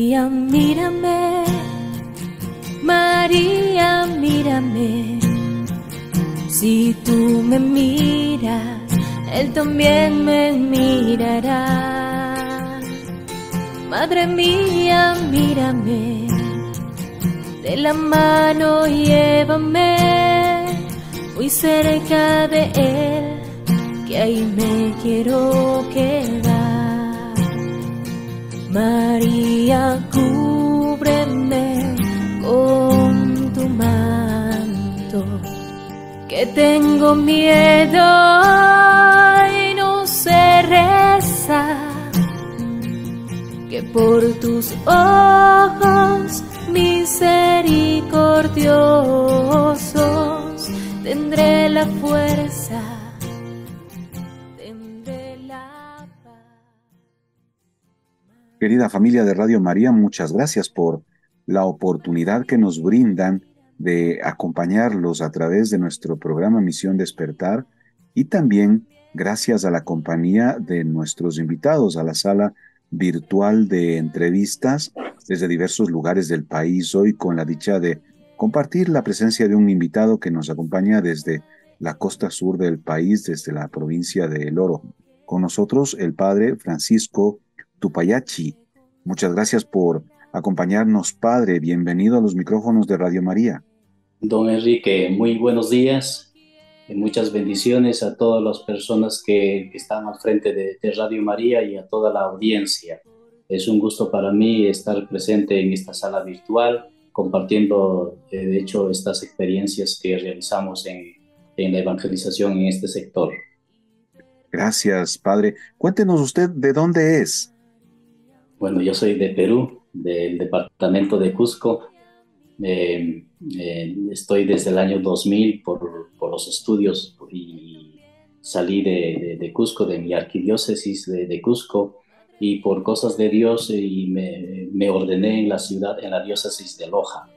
María, mírame, María, mírame. Si tú me miras, Él también me mirará. Madre mía, mírame, de la mano llévame muy cerca de Él, que ahí me quiero quedar. María, cúbreme con tu manto, que tengo miedo y no sé rezar, que por tus ojos misericordiosos tendré la fuerza, tendré la paz. Querida familia de Radio María, muchas gracias por la oportunidad que nos brindan de acompañarlos a través de nuestro programa Misión Despertar, y también gracias a la compañía de nuestros invitados a la sala virtual de entrevistas desde diversos lugares del país, hoy con la dicha de compartir la presencia de un invitado que nos acompaña desde la costa sur del país, desde la provincia de El Oro. Con nosotros el padre Francisco Tupayachi. Muchas gracias por acompañarnos, padre. Bienvenido a los micrófonos de Radio María. Don Enrique, muy buenos días. Muchas bendiciones a todas las personas que están al frente de Radio María y a toda la audiencia. Es un gusto para mí estar presente en esta sala virtual, compartiendo, de hecho, estas experiencias que realizamos en la evangelización en este sector. Gracias, padre. Cuéntenos usted de dónde es. Bueno, yo soy de Perú, del departamento de Cusco. Estoy desde el año 2000 por los estudios y salí de Cusco, de mi arquidiócesis de Cusco, y por cosas de Dios y me ordené en la ciudad, en la diócesis de Loja.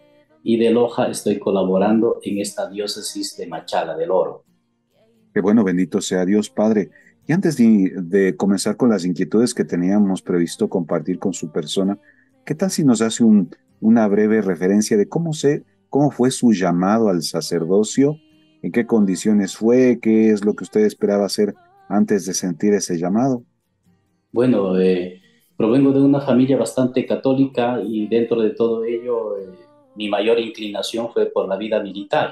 Y de Loja estoy colaborando en esta diócesis de Machala, del Oro. Qué bueno, bendito sea Dios, padre. Y antes de comenzar con las inquietudes que teníamos previsto compartir con su persona, ¿qué tal si nos hace una breve referencia de cómo fue su llamado al sacerdocio? ¿En qué condiciones fue? ¿Qué es lo que usted esperaba hacer antes de sentir ese llamado? Bueno, provengo de una familia bastante católica y dentro de todo ello mi mayor inclinación fue por la vida militar.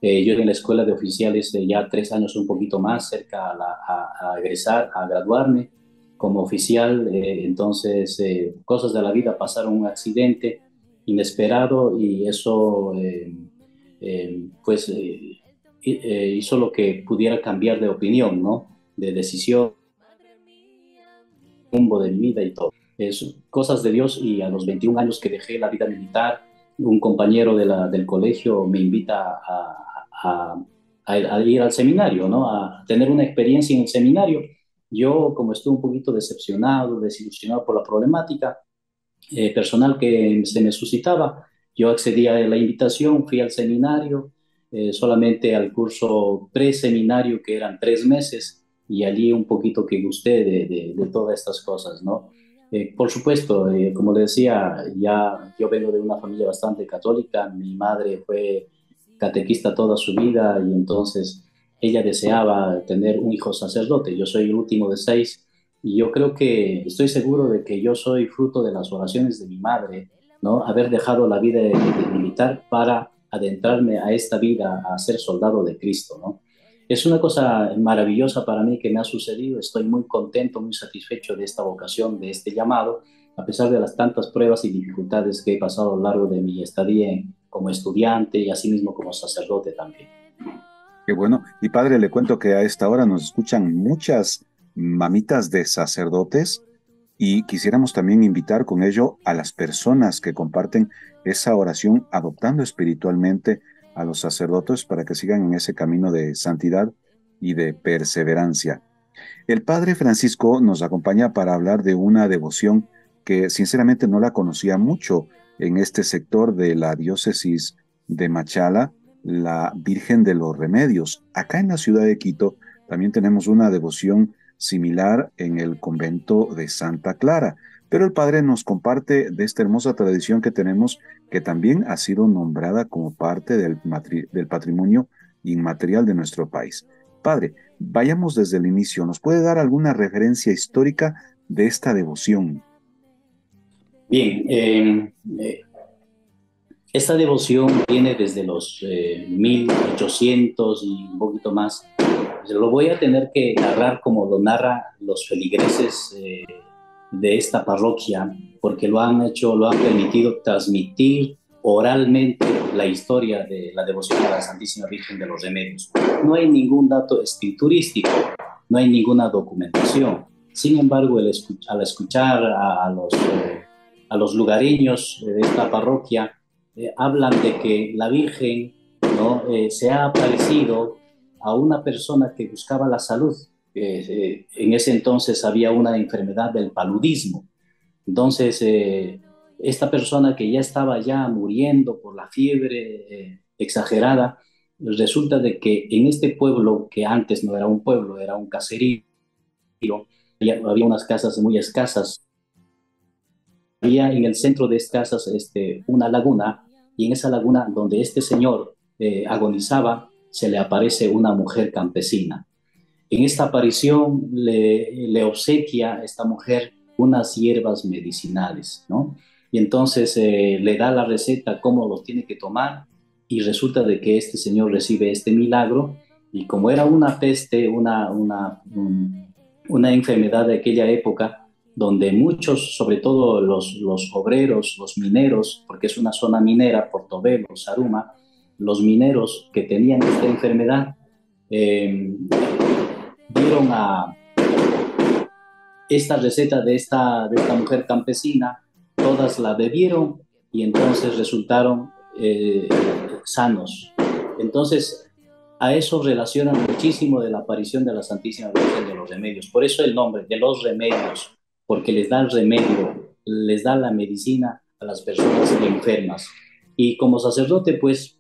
Yo en la escuela de oficiales ya 3 años, un poquito más, cerca a egresar, a graduarme como oficial. Entonces, cosas de la vida, pasaron un accidente inesperado y eso hizo lo que pudiera cambiar de opinión, ¿no? De decisión, rumbo de mi vida y todo. Cosas de Dios, y a los 21 años que dejé la vida militar, un compañero del colegio me invita a ir al seminario, ¿no? A tener una experiencia en el seminario. Yo, como estuve un poquito decepcionado, desilusionado por la problemática personal que se me suscitaba, yo accedí a la invitación, fui al seminario, solamente al curso preseminario, que eran 3 meses, y allí un poquito que gusté de todas estas cosas, ¿no? Por supuesto, como le decía, ya yo vengo de una familia bastante católica. Mi madre fue catequista toda su vida y entonces ella deseaba tener un hijo sacerdote. Yo soy el último de 6 y yo creo que estoy seguro de que yo soy fruto de las oraciones de mi madre, ¿no? Haber dejado la vida de militar para adentrarme a esta vida, a ser soldado de Cristo, ¿no? Es una cosa maravillosa para mí que me ha sucedido. Estoy muy contento, muy satisfecho de esta vocación, de este llamado, a pesar de las tantas pruebas y dificultades que he pasado a lo largo de mi estadía como estudiante y asimismo como sacerdote también. Qué bueno. Y padre, le cuento que a esta hora nos escuchan muchas mamitas de sacerdotes y quisiéramos también invitar con ello a las personas que comparten esa oración, adoptando espiritualmente a los sacerdotes para que sigan en ese camino de santidad y de perseverancia. El padre Francisco nos acompaña para hablar de una devoción que sinceramente no la conocía mucho en este sector de la diócesis de Machala, la Virgen de los Remedios. Acá en la ciudad de Quito también tenemos una devoción similar en el convento de Santa Clara, Pero el Padre nos comparte de esta hermosa tradición que tenemos, que también ha sido nombrada como parte del patrimonio inmaterial de nuestro país. Padre, vayamos desde el inicio. ¿Nos puede dar alguna referencia histórica de esta devoción? Bien, esta devoción viene desde los 1800 y un poquito más. Lo voy a tener que narrar como lo narran los feligreses de esta parroquia, porque lo han permitido transmitir oralmente la historia de la devoción a la Santísima Virgen de los Remedios. No hay ningún dato escriturístico, no hay ninguna documentación. Sin embargo, al escuchar a los lugareños de esta parroquia, hablan de que la Virgen, ¿no? Se ha aparecido a una persona que buscaba la salud. En ese entonces había una enfermedad del paludismo. Entonces, esta persona que ya estaba ya muriendo por la fiebre exagerada, resulta de que en este pueblo, que antes no era un pueblo, era un caserío, había unas casas muy escasas. Había en el centro de estas casas una laguna, y en esa laguna donde este señor agonizaba, se le aparece una mujer campesina. En esta aparición le obsequia a esta mujer unas hierbas medicinales, ¿no? Y entonces le da la receta, cómo los tiene que tomar, y resulta de que este señor recibe este milagro, y como era una peste, una enfermedad de aquella época, donde muchos, sobre todo los obreros, los mineros, porque es una zona minera, Portobelo, Zaruma, los mineros que tenían esta enfermedad, dieron a esta receta de esta mujer campesina, todas la bebieron y entonces resultaron sanos. Entonces, a eso relacionan muchísimo de la aparición de la Santísima Virgen de los Remedios. Por eso el nombre de los remedios, porque les da el remedio, les da la medicina a las personas enfermas. Y como sacerdote, pues,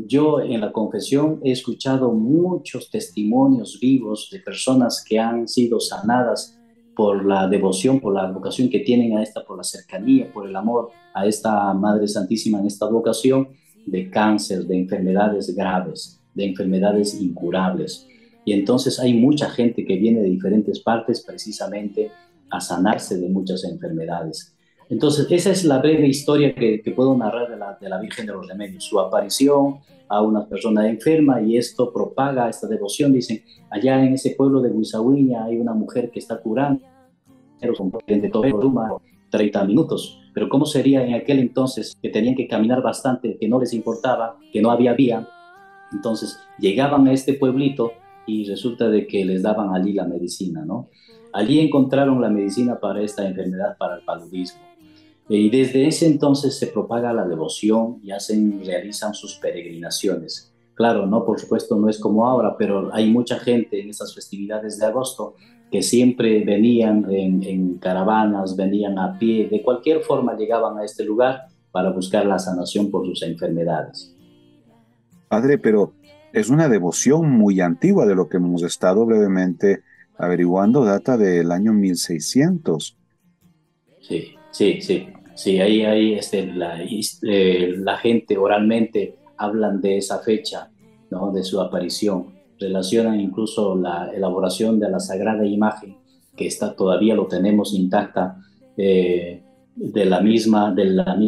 yo en la confesión he escuchado muchos testimonios vivos de personas que han sido sanadas por la devoción, por la vocación que tienen a esta, por la cercanía, por el amor a esta Madre Santísima en esta vocación, de cáncer, de enfermedades graves, de enfermedades incurables. Y entonces hay mucha gente que viene de diferentes partes precisamente a sanarse de muchas enfermedades. Entonces, esa es la breve historia que puedo narrar de la Virgen de los Remedios, su aparición a una persona enferma, y esto propaga esta devoción. Dicen, allá en ese pueblo de Huizahuiña hay una mujer que está curando, de Toberuma, 30 minutos. Pero ¿cómo sería en aquel entonces, que tenían que caminar bastante, que no les importaba, que no había vía? Entonces, llegaban a este pueblito y resulta de que les daban allí la medicina, ¿no? Allí encontraron la medicina para esta enfermedad, para el paludismo. Y desde ese entonces se propaga la devoción y realizan sus peregrinaciones. Claro, no, por supuesto, no es como ahora, pero hay mucha gente en estas festividades de agosto que siempre venían en caravanas, venían a pie, de cualquier forma llegaban a este lugar para buscar la sanación por sus enfermedades. Padre, pero es una devoción muy antigua, de lo que hemos estado brevemente averiguando, data del año 1600. Sí, ahí la gente oralmente hablan de esa fecha, ¿no? De su aparición. Relacionan incluso la elaboración de la Sagrada Imagen, que todavía lo tenemos intacta, de la misma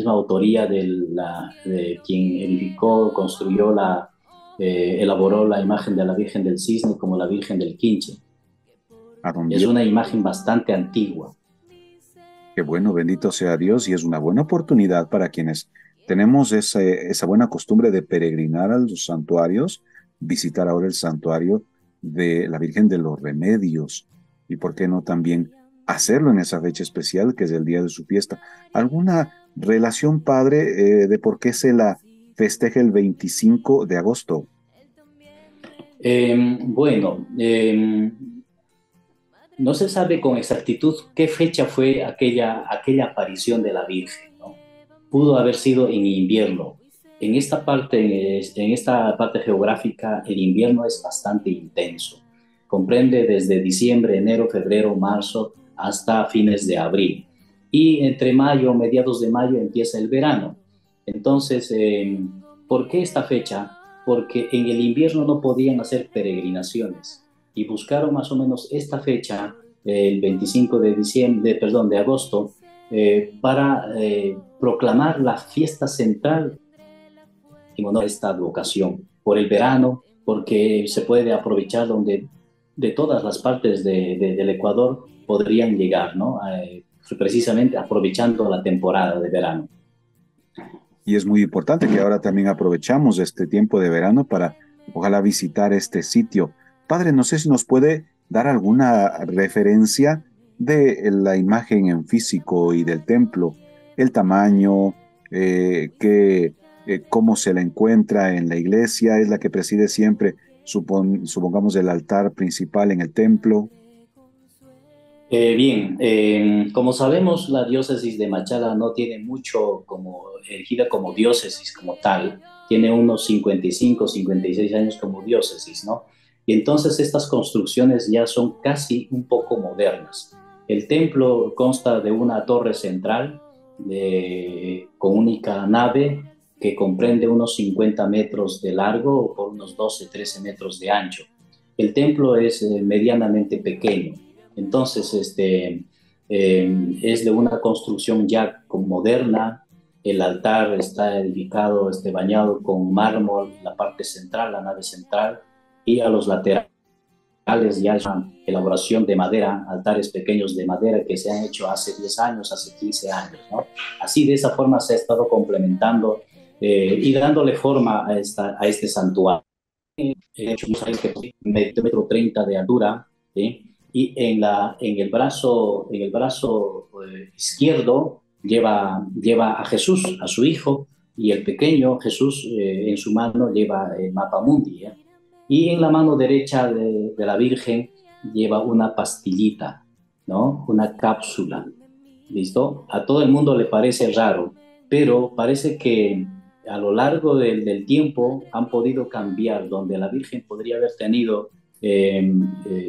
autoría de quien edificó, construyó, elaboró la imagen de la Virgen del Cisne como la Virgen del Quinche. Es una imagen bastante antigua. Qué bueno, bendito sea Dios, y es una buena oportunidad para quienes tenemos esa buena costumbre de peregrinar a los santuarios, visitar ahora el santuario de la Virgen de los Remedios, y por qué no también hacerlo en esa fecha especial que es el día de su fiesta. ¿Alguna relación, Padre, de por qué se la festeja el 25 de agosto? No se sabe con exactitud qué fecha fue aquella aparición de la Virgen, ¿no? Pudo haber sido en invierno. En esta parte geográfica, el invierno es bastante intenso. Comprende desde diciembre, enero, febrero, marzo, hasta fines de abril. y entre mayo, mediados de mayo, empieza el verano. Entonces, ¿por qué esta fecha? Porque en el invierno no podían hacer peregrinaciones y buscaron más o menos esta fecha, el 25 de diciembre, perdón, de agosto, para proclamar la fiesta central en honor a esta advocación por el verano, porque se puede aprovechar donde de todas las partes del Ecuador podrían llegar, ¿no? Precisamente aprovechando la temporada de verano. Y es muy importante que ahora también aprovechamos este tiempo de verano para ojalá visitar este sitio. Padre, no sé si nos puede dar alguna referencia de la imagen en físico y del templo, el tamaño, cómo se la encuentra en la iglesia, es la que preside siempre, supongamos, el altar principal en el templo. Bien, como sabemos, la diócesis de Machala no tiene mucho como erigida como diócesis como tal, tiene unos 55, 56 años como diócesis, ¿no? Y entonces estas construcciones ya son casi un poco modernas. El templo consta de una torre central con única nave que comprende unos 50 metros de largo por unos 12, 13 metros de ancho. El templo es medianamente pequeño. Entonces, es de una construcción ya moderna. El altar está edificado, bañado con mármol, la parte central, la nave central, y a los laterales ya es una elaboración de madera, altares pequeños de madera que se han hecho hace 10 años, hace 15 años, ¿no? Así, de esa forma se ha estado complementando y dándole forma a este santuario. Hecho, metro 30 de altura, ¿sí? Y en el brazo izquierdo lleva a Jesús, a su hijo, y el pequeño Jesús en su mano lleva el mapa mundi, ¿eh? Y en la mano derecha de la Virgen lleva una pastillita, ¿no? Una cápsula, ¿listo? A todo el mundo le parece raro, pero parece que a lo largo del tiempo han podido cambiar, donde la Virgen podría haber tenido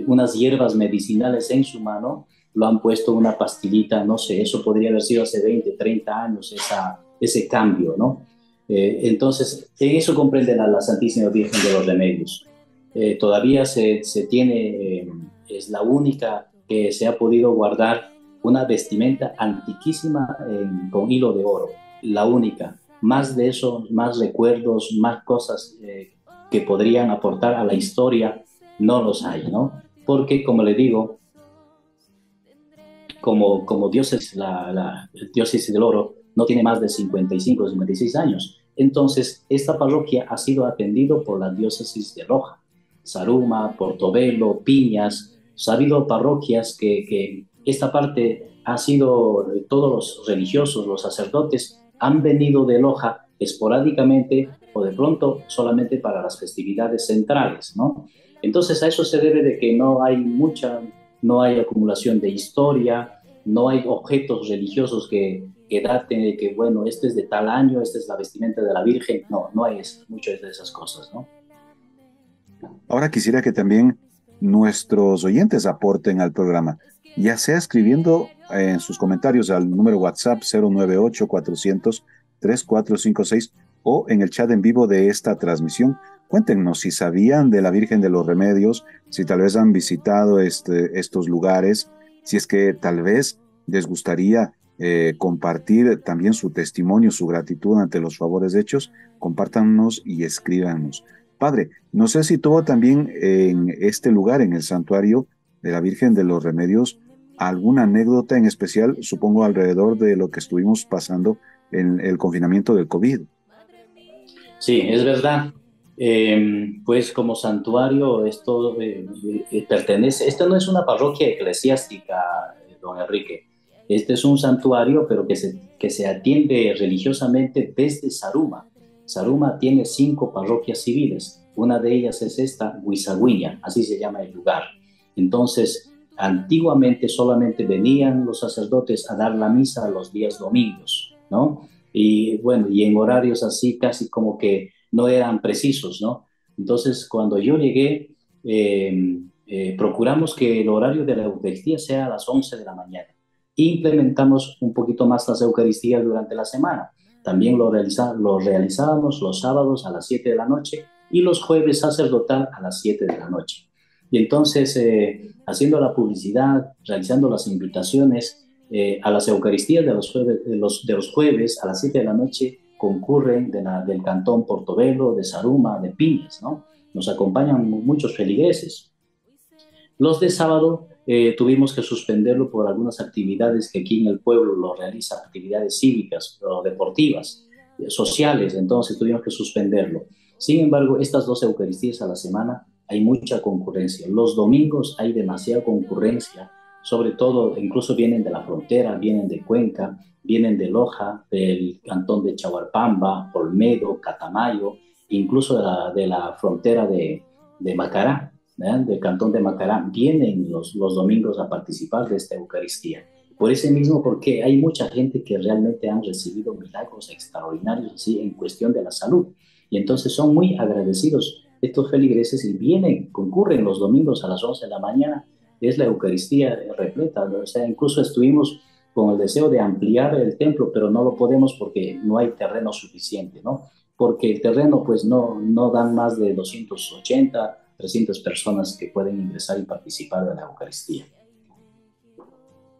unas hierbas medicinales en su mano, lo han puesto una pastillita, no sé, eso podría haber sido hace 20, 30 años, ese cambio, ¿no? Entonces, en eso comprenden a la Santísima Virgen de los Remedios. Todavía se tiene, es la única que se ha podido guardar una vestimenta antiquísima con hilo de oro, la única. Más de eso, más recuerdos, más cosas que podrían aportar a la historia, no los hay, ¿no? Porque, como le digo, como diócesis, la diócesis del Oro no tiene más de 55, 56 años. Entonces, esta parroquia ha sido atendida por la diócesis de Loja, Saruma, Portobelo, Piñas. Ha habido parroquias que esta parte ha sido, todos los religiosos, los sacerdotes, han venido de Loja esporádicamente o de pronto solamente para las festividades centrales, ¿no? Entonces a eso se debe de que no hay acumulación de historia, no hay objetos religiosos que daten de que, bueno, este es de tal año, esta es la vestimenta de la Virgen. No hay muchas de esas cosas, ¿no? Ahora quisiera que también nuestros oyentes aporten al programa, ya sea escribiendo en sus comentarios al número WhatsApp 098-400-3456 o en el chat en vivo de esta transmisión. Cuéntenos si sabían de la Virgen de los Remedios, si tal vez han visitado estos lugares, si es que tal vez les gustaría compartir también su testimonio, su gratitud ante los favores hechos. Compártanos y escríbanos. Padre, no sé si tuvo también en este lugar, en el santuario de la Virgen de los Remedios, alguna anécdota en especial, supongo alrededor de lo que estuvimos pasando en el confinamiento del COVID. Sí, es verdad. Pues como santuario esto pertenece, esto no es una parroquia eclesiástica, don Enrique. Este es un santuario, pero que se atiende religiosamente desde Saruma. Saruma tiene 5 parroquias civiles. Una de ellas es esta, Huizaguiña, así se llama el lugar. Entonces, antiguamente solamente venían los sacerdotes a dar la misa los días domingos, ¿no? Y bueno, y en horarios así casi como que no eran precisos, ¿no? Entonces, cuando yo llegué, procuramos que el horario de la Eucaristía sea a las 11 de la mañana. Implementamos un poquito más las Eucaristías durante la semana. También lo realizábamos los sábados a las 7 de la noche y los jueves sacerdotal a las 7 de la noche. Y entonces, haciendo la publicidad, realizando las invitaciones a las Eucaristías de los jueves a las 7 de la noche, concurren del Cantón Portobelo, de Zaruma, de Piñas, ¿no? Nos acompañan muchos feligreses. Los de sábado tuvimos que suspenderlo por algunas actividades que aquí en el pueblo lo realizan, actividades cívicas o deportivas, sociales, entonces tuvimos que suspenderlo. Sin embargo, estas dos Eucaristías a la semana hay mucha concurrencia. Los domingos hay demasiada concurrencia, sobre todo, incluso vienen de la frontera, vienen de Cuenca, vienen de Loja, del cantón de Chahualpamba, Olmedo, Catamayo, incluso de la frontera de Macará, ¿verdad? Del cantón de Macará, vienen los domingos a participar de esta Eucaristía. Por ese mismo, porque hay mucha gente que realmente han recibido milagros extraordinarios así en cuestión de la salud. Y entonces son muy agradecidos estos feligreses y vienen, concurren los domingos a las 11 de la mañana. Es la Eucaristía repleta, ¿no? O sea, incluso estuvimos con el deseo de ampliar el templo, pero no lo podemos porque no hay terreno suficiente, ¿no? Porque el terreno pues no dan más de 280, 300 personas que pueden ingresar y participar de la Eucaristía.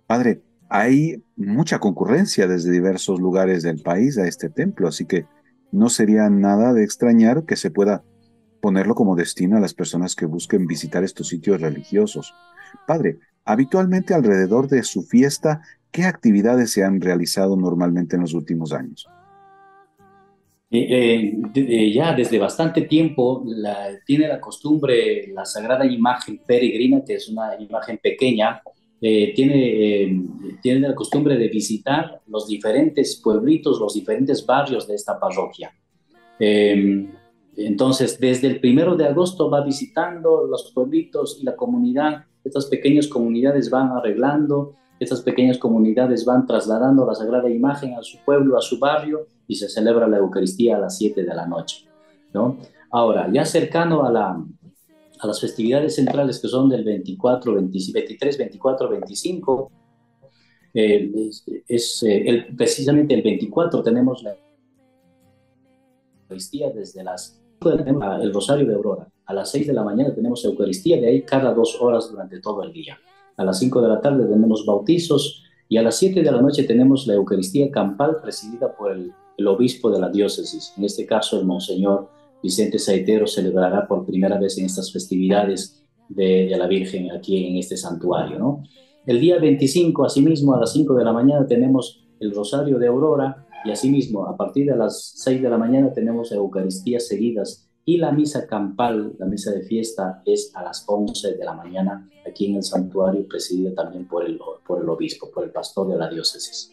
Padre, hay mucha concurrencia desde diversos lugares del país a este templo, así que no sería nada de extrañar que se pueda ponerlo como destino a las personas que busquen visitar estos sitios religiosos. Padre, habitualmente alrededor de su fiesta, ¿qué actividades se han realizado normalmente en los últimos años? Ya desde bastante tiempo tiene la costumbre la Sagrada Imagen Peregrina, que es una imagen pequeña, tiene la costumbre de visitar los diferentes pueblitos, los diferentes barrios de esta parroquia. Entonces, desde el 1 de agosto va visitando los pueblitos y la comunidad. Estas pequeñas comunidades van arreglando, estas pequeñas comunidades van trasladando la Sagrada Imagen a su pueblo, a su barrio, y se celebra la Eucaristía a las 7 de la noche, ¿no? Ahora, ya cercano a las festividades centrales que son del 23, 24, 25, precisamente el 24 tenemos la Eucaristía desde las 5 de la mañana, el Rosario de Aurora. A las 6 de la mañana tenemos Eucaristía, de ahí cada 2 horas durante todo el día. A las 5 de la tarde tenemos bautizos y a las 7 de la noche tenemos la Eucaristía campal presidida por el obispo de la diócesis. En este caso, el Monseñor Vicente Saitero celebrará por primera vez en estas festividades de la Virgen aquí en este santuario, ¿no? El día 25, asimismo, a las 5 de la mañana tenemos el Rosario de Aurora y asimismo, a partir de las 6 de la mañana tenemos Eucaristías seguidas y la misa campal, la misa de fiesta, es a las 11 de la mañana aquí en el santuario, presidida también por el obispo, por el pastor de la diócesis.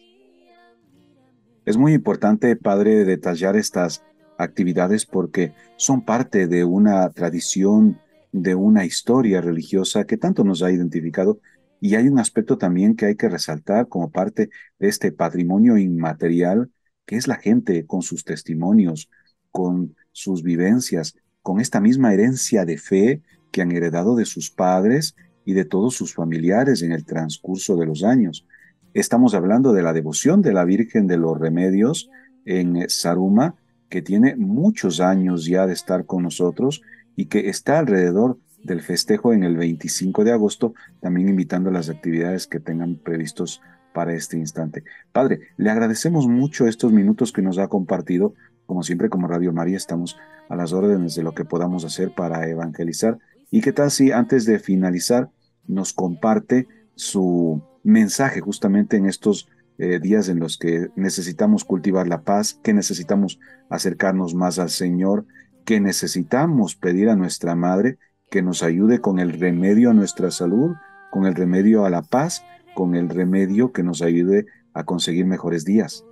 Es muy importante, Padre, detallar estas actividades porque son parte de una tradición, de una historia religiosa que tanto nos ha identificado, y hay un aspecto también que hay que resaltar como parte de este patrimonio inmaterial que es la gente con sus testimonios, con sus vivencias, con esta misma herencia de fe que han heredado de sus padres y de todos sus familiares en el transcurso de los años. Estamos hablando de la devoción de la Virgen de los Remedios en Zaruma, que tiene muchos años ya de estar con nosotros y que está alrededor del festejo en el 25 de agosto, también invitando a las actividades que tengan previstos para este instante. Padre, le agradecemos mucho estos minutos que nos ha compartido. Como siempre, como Radio María, estamos a las órdenes de lo que podamos hacer para evangelizar. ¿Y qué tal si antes de finalizar nos comparte su mensaje justamente en estos días en los que necesitamos cultivar la paz, que necesitamos acercarnos más al Señor, que necesitamos pedir a nuestra Madre que nos ayude con el remedio a nuestra salud, con el remedio a la paz, con el remedio que nos ayude a conseguir mejores días?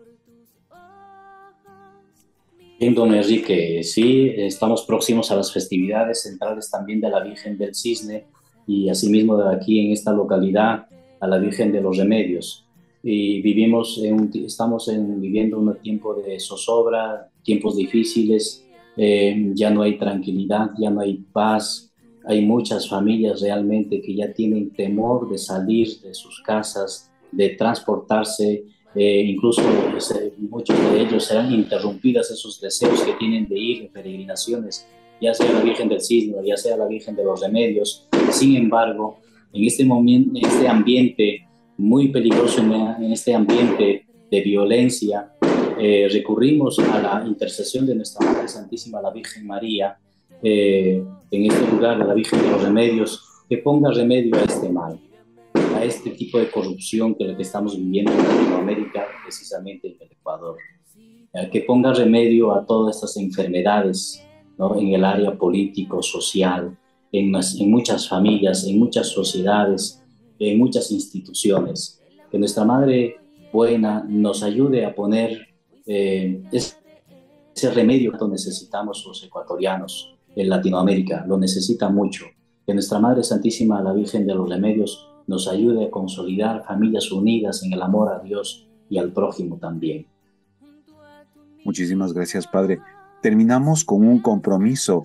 Bien, don Enrique, sí, estamos próximos a las festividades centrales también de la Virgen del Cisne y asimismo de aquí en esta localidad a la Virgen de los Remedios. Y estamos viviendo un tiempo de zozobra, tiempos difíciles, ya no hay tranquilidad, ya no hay paz. Hay muchas familias realmente que ya tienen temor de salir de sus casas, de transportarse, incluso muchos de ellos serán interrumpidas esos deseos que tienen de ir en peregrinaciones, ya sea la Virgen del Cisne, ya sea la Virgen de los Remedios. Sin embargo, en este momento, en este ambiente muy peligroso, en este ambiente de violencia, recurrimos a la intercesión de nuestra Madre Santísima, la Virgen María, en este lugar de la Virgen de los Remedios, que ponga remedio a este mal, a este tipo de corrupción que estamos viviendo en Latinoamérica, precisamente en el Ecuador, que ponga remedio a todas estas enfermedades, ¿no? En el área político, social, en muchas familias, en muchas sociedades, en muchas instituciones. Que nuestra Madre buena nos ayude a poner ese remedio que necesitamos los ecuatorianos en Latinoamérica, lo necesita mucho. Que nuestra Madre Santísima, la Virgen de los Remedios, nos ayude a consolidar familias unidas en el amor a Dios y al prójimo también. Muchísimas gracias, Padre. Terminamos con un compromiso,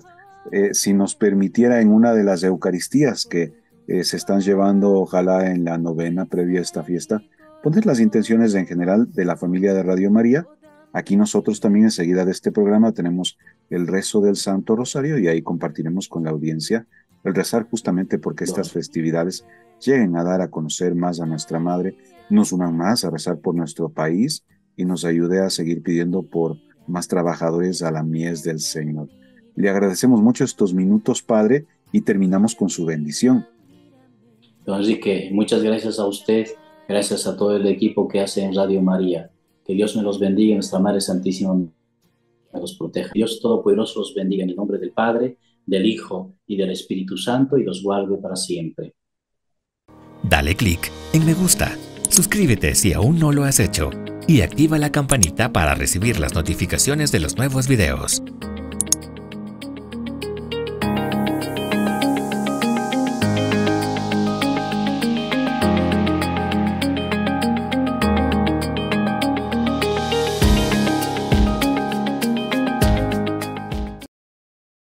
si nos permitiera, en una de las Eucaristías que se están llevando, ojalá en la novena previa a esta fiesta, poner las intenciones en general de la familia de Radio María. Aquí nosotros también enseguida de este programa tenemos el rezo del Santo Rosario y ahí compartiremos con la audiencia el rezar justamente porque estas festividades lleguen a dar a conocer más a nuestra Madre, nos unan más a rezar por nuestro país y nos ayude a seguir pidiendo por más trabajadores a la mies del Señor. Le agradecemos mucho estos minutos, Padre, y terminamos con su bendición. Don Enrique, muchas gracias a usted, gracias a todo el equipo que hace en Radio María. Que Dios me los bendiga, nuestra Madre Santísima me los proteja. Dios Todopoderoso los bendiga en el nombre del Padre, del Hijo y del Espíritu Santo y los guarde para siempre. Dale clic en me gusta, suscríbete si aún no lo has hecho y activa la campanita para recibir las notificaciones de los nuevos videos.